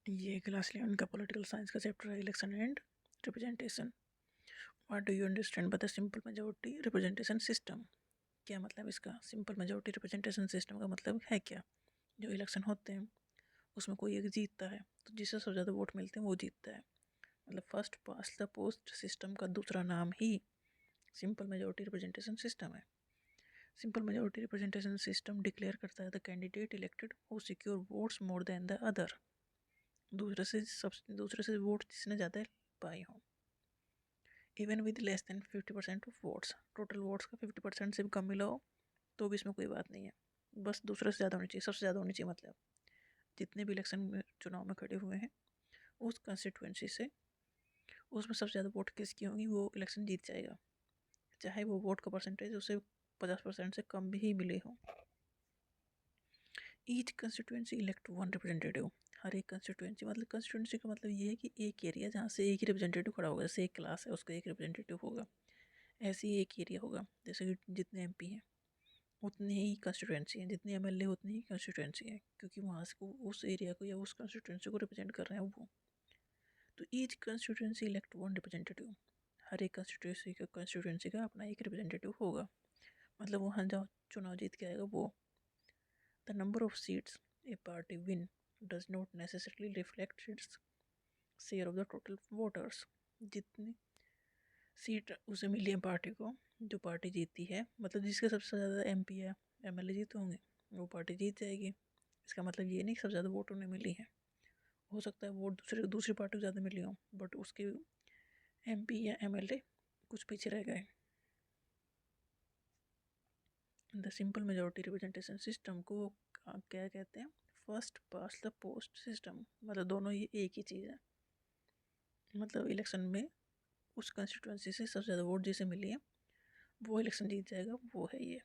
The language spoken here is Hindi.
ये क्लास 11 का पॉलिटिकल साइंस का चैप्टर है election and representation. What do you understand by the simple majority representation system. क्या मतलब इसका? सिंपल मेजॉरिटी रिप्रेजेंटेशन सिस्टम का मतलब है क्या? जो इलेक्शन होते हैं उसमें कोई एक जीतता है, तो जिससे सबसे ज़्यादा वोट मिलते हैं वो जीतता है। मतलब first pass the post system का दूसरा नाम ही सिंपल मेजॉरिटी रिप्रेजेंटेशन सिस्टम है। Simple majority representation system declare करता है the candidate elected who secure votes more than the other. दूसरे से वोट जिसने ज़्यादा पाए हों, even with less than 50% of votes. Total votes का 50% से भी कम मिला हो तो भी इसमें कोई बात नहीं है, बस दूसरे से ज़्यादा होनी चाहिए, सबसे ज़्यादा होनी चाहिए। मतलब जितने भी इलेक्शन में चुनाव में खड़े हुए हैं उस कंस्टिट्यूंसी से उसमें सबसे ज़्यादा वोट किसकी होंगी वो इलेक्शन जीत जाएगा, चाहे वो वोट का परसेंटेज उसे 50% से कम भी ही मिले हों। Each constituency elect one representative. हर एक कंस्टिट्यूंसी, मतलब कंस्टिट्यूंसी का मतलब ये है कि एक एरिया जहाँ से एक ही रिप्रेजेंटेटिव खड़ा होगा। जैसे एक क्लास है उसका एक रिप्रेजेंटेटिव होगा, ऐसे ही एक एरिया होगा। जैसे कि जितने एमपी हैं उतनी ही कंस्टिट्यूंसी हैं, जितनी एमएलए उतनी ही कंस्टिट्यूंसी है, क्योंकि वहाँ से उस एरिया को या उस कंस्टिट्यूंसी को रिप्रेजेंट कर रहे हैं वो। तो each constituency elect one representative. हर एक कंस्टिट्यूंसी का अपना एक रिप्रेजेंटेटिव होगा, मतलब वहाँ जहाँ चुनाव जीत के आएगा वो। The number of seats A party win does not necessarily reflect its share of the total voters. जितनी सीट उसे मिली है पार्टी को, जो पार्टी जीती है, मतलब जिसके सबसे ज़्यादा एमपी या एमएलए जीते होंगे वो पार्टी जीत जाएगी। इसका मतलब ये नहीं कि सबसे ज़्यादा वोट उन्हें मिली है, हो सकता है वोट दूसरी पार्टी को ज़्यादा मिली हो बट उसके एमपी या एमएलए कुछ पीछे रह गए। The simple majority representation system को क्या कहते हैं? First pass the post system. मतलब दोनों ये एक ही चीज़ है। मतलब इलेक्शन में उस कंस्टिट्यूंसी से सबसे ज़्यादा वोट जिसे मिली है वो इलेक्शन जीत जाएगा, वो है ये।